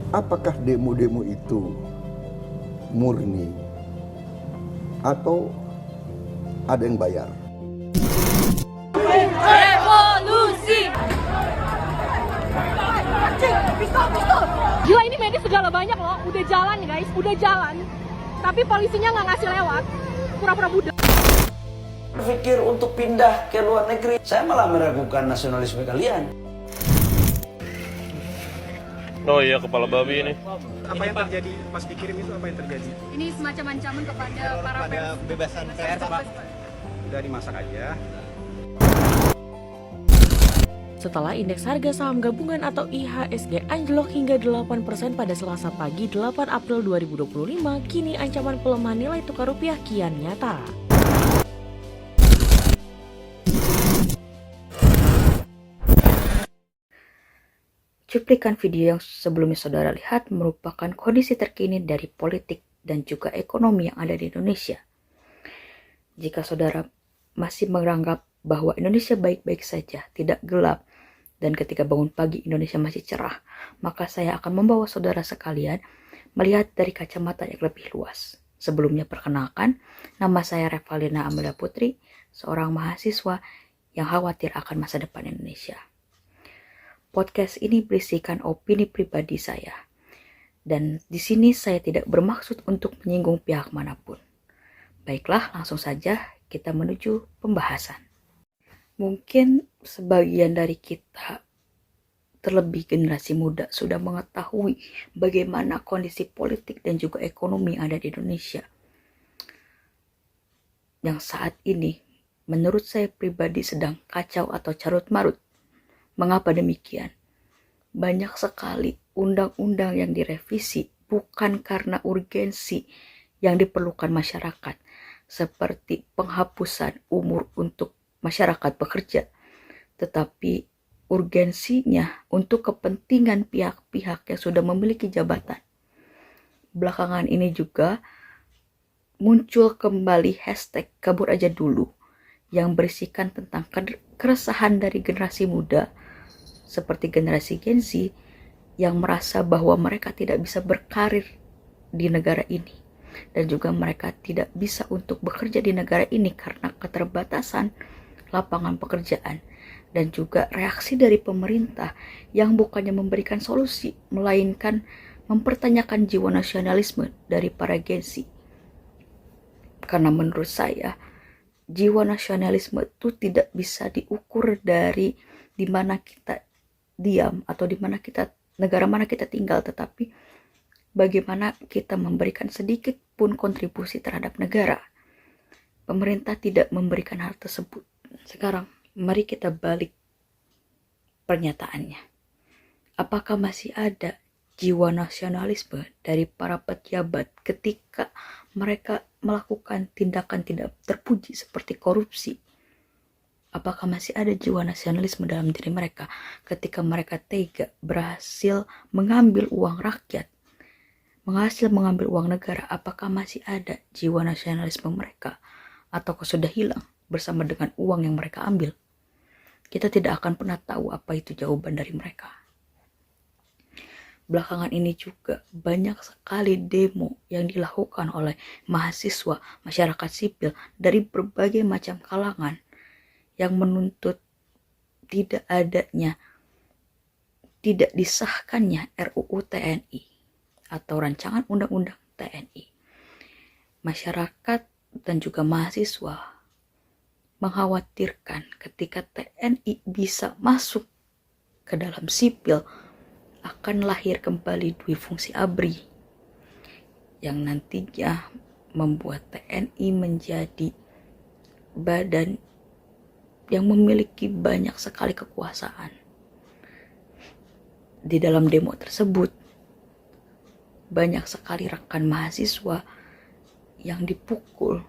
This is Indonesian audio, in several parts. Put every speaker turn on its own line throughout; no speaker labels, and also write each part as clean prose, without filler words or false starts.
apakah demo-demo itu murni atau ada yang bayar?
Revolusi!
Gila, ini medis segala banyak loh, udah jalan guys, udah jalan. Tapi polisinya nggak ngasih lewat, pura-pura budak.
Berpikir untuk pindah ke luar negeri, saya malah meragukan nasionalisme kalian.
Oh iya, kepala babi ini.
Apa yang terjadi pas dikirim itu, apa yang terjadi?
Ini semacam ancaman kepada para
Pada
pers.
bebasan pers, Pak. Udah dimasak aja.
Setelah indeks harga saham gabungan atau IHSG anjlok hingga 8% pada Selasa pagi 8 April 2025, kini ancaman pelemahan nilai tukar rupiah kian nyata. Cuplikan video yang sebelumnya saudara lihat merupakan kondisi terkini dari politik dan juga ekonomi yang ada di Indonesia. Jika saudara masih menganggap bahwa Indonesia baik-baik saja, tidak gelap, dan ketika bangun pagi Indonesia masih cerah, maka saya akan membawa saudara sekalian melihat dari kacamata yang lebih luas. Sebelumnya perkenalkan, nama saya Revalina Amelia Putri, seorang mahasiswa yang khawatir akan masa depan Indonesia. Podcast ini berisikan opini pribadi saya, dan di sini saya tidak bermaksud untuk menyinggung pihak manapun. Baiklah, langsung saja kita menuju pembahasan. Mungkin sebagian dari kita, terlebih generasi muda, sudah mengetahui bagaimana kondisi politik dan juga ekonomi yang ada di Indonesia. Yang saat ini, menurut saya pribadi sedang kacau atau carut-marut. Mengapa demikian? Banyak sekali undang-undang yang direvisi bukan karena urgensi yang diperlukan masyarakat, seperti penghapusan umur untuk masyarakat bekerja, tetapi urgensinya untuk kepentingan pihak-pihak yang sudah memiliki jabatan. Belakangan ini juga muncul kembali hashtag kabur aja dulu yang berisikan tentang keresahan dari generasi muda seperti generasi Gen Z yang merasa bahwa mereka tidak bisa berkarir di negara ini dan juga mereka tidak bisa untuk bekerja di negara ini karena keterbatasan lapangan pekerjaan, dan juga reaksi dari pemerintah yang bukannya memberikan solusi melainkan mempertanyakan jiwa nasionalisme dari para Gen Z. Karena menurut saya jiwa nasionalisme itu tidak bisa diukur dari di mana kita diam atau di mana kita, negara mana kita tinggal, tetapi bagaimana kita memberikan sedikit pun kontribusi terhadap negara. Pemerintah tidak memberikan hal tersebut. Sekarang mari kita balik pernyataannya. Apakah masih ada jiwa nasionalisme dari para pejabat ketika mereka melakukan tindakan tidak terpuji seperti korupsi? Apakah masih ada jiwa nasionalisme dalam diri mereka ketika mereka tega berhasil mengambil uang rakyat, mengambil uang negara? Apakah masih ada jiwa nasionalisme mereka ataukah sudah hilang bersama dengan uang yang mereka ambil? Kita tidak akan pernah tahu apa itu jawaban dari mereka. Belakangan ini juga banyak sekali demo yang dilakukan oleh mahasiswa, masyarakat sipil dari berbagai macam kalangan yang menuntut tidak disahkannya RUU TNI atau rancangan undang-undang TNI. Masyarakat dan juga mahasiswa mengkhawatirkan ketika TNI bisa masuk ke dalam sipil akan lahir kembali dui fungsi ABRI yang nantinya membuat TNI menjadi badan yang memiliki banyak sekali kekuasaan. Di dalam demo tersebut banyak sekali rekan mahasiswa yang dipukul,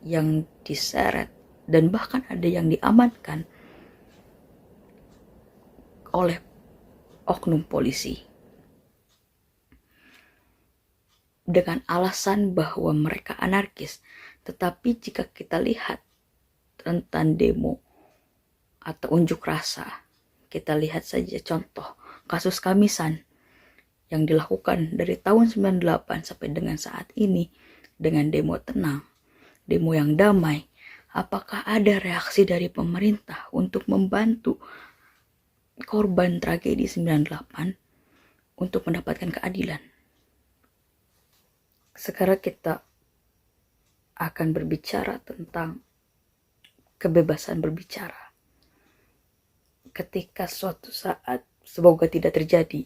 yang diseret, dan bahkan ada yang diamankan oleh oknum polisi dengan alasan bahwa mereka anarkis. Tetapi jika kita lihat tentang demo atau unjuk rasa, kita lihat saja contoh kasus Kamisan yang dilakukan dari tahun 98 sampai dengan saat ini dengan demo tenang, demo yang damai, apakah ada reaksi dari pemerintah untuk membantu korban tragedi 98 untuk mendapatkan keadilan? Sekarang kita akan berbicara tentang kebebasan berbicara. Ketika suatu saat, semoga tidak terjadi,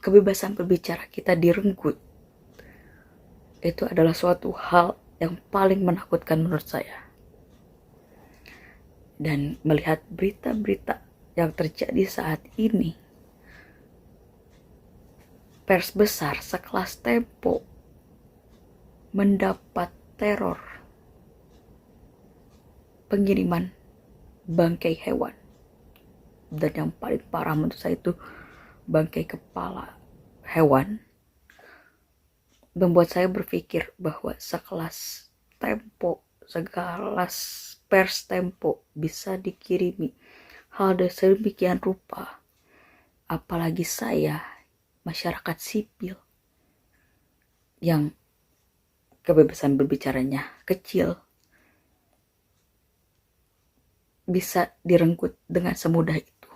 kebebasan berbicara kita direnggut, itu adalah suatu hal yang paling menakutkan menurut saya. Dan melihat berita-berita yang terjadi saat ini, pers besar sekelas Tempo mendapat teror pengiriman bangkai hewan, dan yang paling parah menurut saya itu bangkai kepala hewan, membuat saya berpikir bahwa sekelas Tempo, sekelas pers Tempo bisa dikirimi hal sedemikian rupa, apalagi saya, masyarakat sipil yang kebebasan berbicaranya kecil, bisa direnggut dengan semudah itu.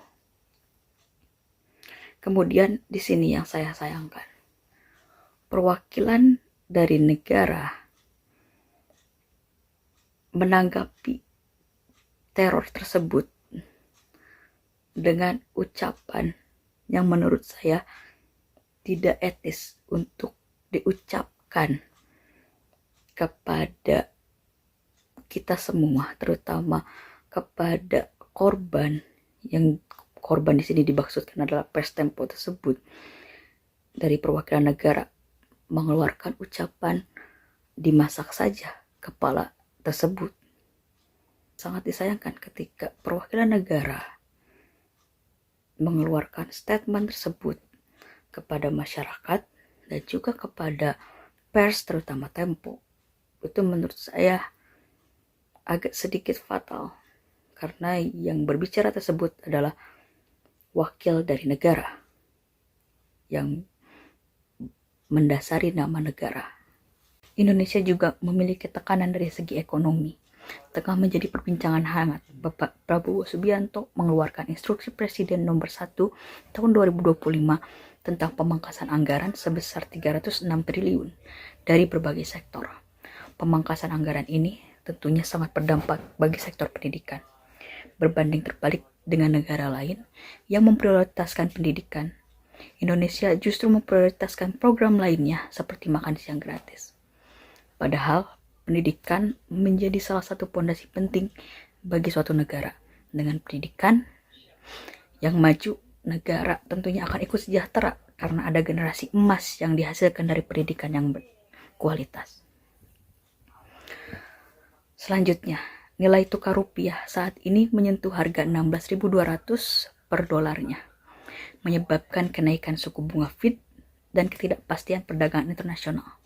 Kemudian di sini yang saya sayangkan, perwakilan dari negara menanggapi teror tersebut dengan ucapan yang menurut saya tidak etis untuk diucapkan kepada kita semua, terutama kepada korban, yang korban di sini dimaksudkan adalah pers Tempo tersebut. Dari perwakilan negara mengeluarkan ucapan dimasak saja kepala tersebut. Sangat disayangkan ketika perwakilan negara mengeluarkan statement tersebut kepada masyarakat dan juga kepada pers, terutama Tempo. Itu menurut saya agak sedikit fatal, karena yang berbicara tersebut adalah wakil dari negara yang mendasari nama negara. Indonesia juga memiliki tekanan dari segi ekonomi. Tengah menjadi perbincangan hangat, Bapak Prabowo Subianto mengeluarkan instruksi Presiden nomor 1 tahun 2025 tentang pemangkasan anggaran sebesar 306 triliun dari berbagai sektor. Pemangkasan anggaran ini tentunya sangat berdampak bagi sektor pendidikan. Berbanding terbalik dengan negara lain yang memprioritaskan pendidikan, Indonesia justru memprioritaskan program lainnya seperti makan siang gratis. Padahal pendidikan menjadi salah satu pondasi penting bagi suatu negara. Dengan pendidikan yang maju, negara tentunya akan ikut sejahtera karena ada generasi emas yang dihasilkan dari pendidikan yang berkualitas. Selanjutnya, nilai tukar rupiah saat ini menyentuh harga 16.200 per dolarnya, menyebabkan kenaikan suku bunga Fed dan ketidakpastian perdagangan internasional.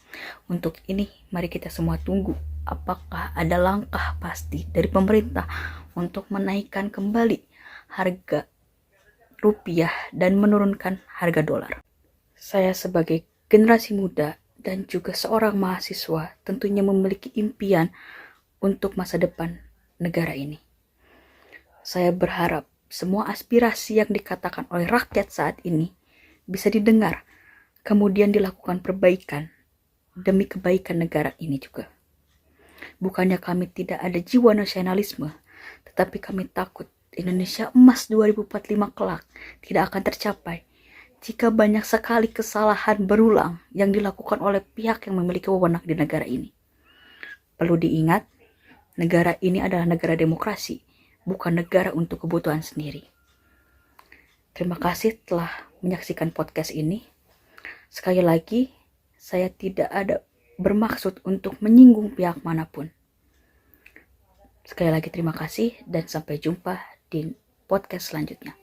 Untuk ini, mari kita semua tunggu apakah ada langkah pasti dari pemerintah untuk menaikkan kembali harga rupiah dan menurunkan harga dolar. Saya sebagai generasi muda dan juga seorang mahasiswa tentunya memiliki impian untuk masa depan negara ini. Saya berharap semua aspirasi yang dikatakan oleh rakyat saat ini bisa didengar, kemudian dilakukan perbaikan demi kebaikan negara ini juga. Bukannya kami tidak ada jiwa nasionalisme, tetapi kami takut Indonesia emas 2045 kelak tidak akan tercapai jika banyak sekali kesalahan berulang yang dilakukan oleh pihak yang memiliki wewenang di negara ini. Perlu diingat, negara ini adalah negara demokrasi, bukan negara untuk kebutuhan sendiri. Terima kasih telah menyaksikan podcast ini. Sekali lagi, saya tidak ada bermaksud untuk menyinggung pihak manapun. Sekali lagi terima kasih dan sampai jumpa di podcast selanjutnya.